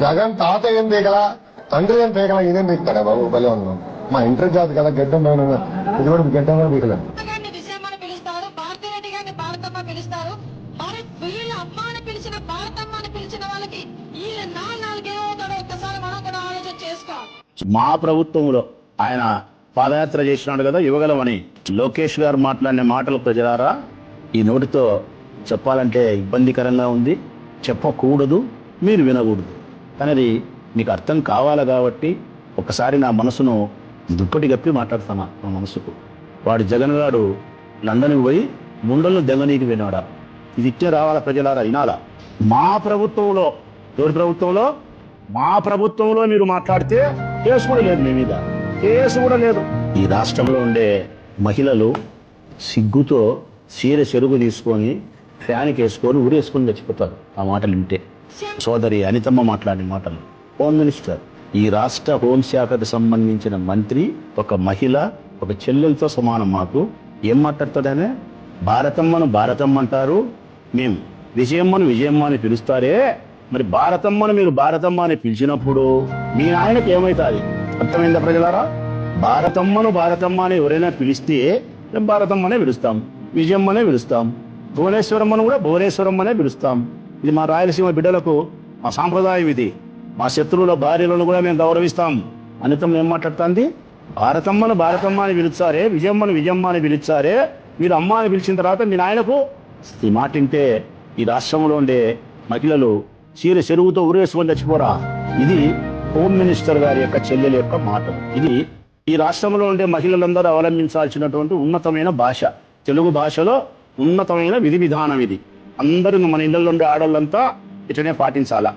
జగన్ తాత ఏం పీకలా, తండ్రి ఏం పీకలా, ఇదేం పీకుతాడా బాబు? భలే ఉన్నాం. మా ఇంటర్ జాతి కదా, గడ్డం ఇది కూడా గడ్డం పీకలేదు. మా ప్రభుత్వంలో ఆయన పాదయాత్ర చేసినాడు కదా యువగలమని, లోకేష్ గారు మాట్లాడిన మాటలు ప్రజలారా ఈ నోటితో చెప్పాలంటే ఇబ్బందికరంగా ఉంది, చెప్పకూడదు, మీరు వినకూడదు. కానీ మీకు అర్థం కావాలి కాబట్టి ఒకసారి నా మనసును దుప్పటి గప్పి మాట్లాడుతున్నా. నా మనసుకు వాడు జగన్ గారు లండన్కి పోయి ముండలను దెంగనీకి వినాడా, ఇది ఇట్టే రావాలా ప్రజలారా, వినాలా. మా ప్రభుత్వంలో, ఎవరి ప్రభుత్వంలో? మా ప్రభుత్వంలో మీరు మాట్లాడితే కేసు కూడా లేదు, మీ మీద కేసు కూడా లేదు. ఈ రాష్ట్రంలో ఉండే మహిళలు సిగ్గుతో చీర చెరుగు తీసుకొని ఫ్యాన్కి వేసుకొని ఊరేసుకొని చచ్చిపోతారు ఆ మాటలు వింటే. సోదరి అనితమ్మ మాట్లాడిన మాటలు. హోమ్ మినిస్టర్, ఈ రాష్ట్ర హోంశాఖకు సంబంధించిన మంత్రి ఒక మహిళ, ఒక చెల్లెలతో సమానం. మాకు ఏం మాట్లాడుతాడనే? భారతమ్మను భారతమ్మ అంటారు, మేము విజయమ్మను విజయమ్మ అని పిలుస్తారే, మరి భారతమ్మను మీరు భారతమ్మ అని పిలిచినప్పుడు మీ ఆయనకు ఏమవుతుంది? అర్థమైందా ప్రజలారా? భారతమ్మను భారతమ్మ అని ఎవరైనా పిలిస్తే మేము భారతమ్మనే పిలుస్తాం, విజయమ్మనే పిలుస్తాం, భువనేశ్వరమ్మను కూడా భువనేశ్వరమ్మనే పిలుస్తాం. ఇది మా రాయలసీమ బిడ్డలకు మా సాంప్రదాయం. ఇది మా శత్రువుల భార్యలను కూడా మేము గౌరవిస్తాం. అనితం ఏం మాట్లాడుతుంది? భారతమ్మను భారతమ్మ అని పిలుస్తారే, విజయమ్మను విజయమ్మ అని పిలుస్తారే, మీరు అమ్మ అని పిలిచిన తర్వాత మీ నాయనకు ఈ మాట వింటే ఈ రాష్ట్రంలో ఉండే మహిళలు చీర చెరువుతో ఊరేసుకొని చచ్చిపోరా? ఇది హోమ్ మినిస్టర్ గారి యొక్క చెల్లెల యొక్క మాటలు. ఇది ఈ రాష్ట్రంలో ఉండే మహిళలందరూ అవలంబించాల్సినటువంటి ఉన్నతమైన భాష. తెలుగు భాషలో ఉన్నతమైన విధి విధానం ఇది. అందరూ మన ఇళ్లలో ఉండే ఆడవాళ్ళంతా ఇట్లనే పాటించాలా.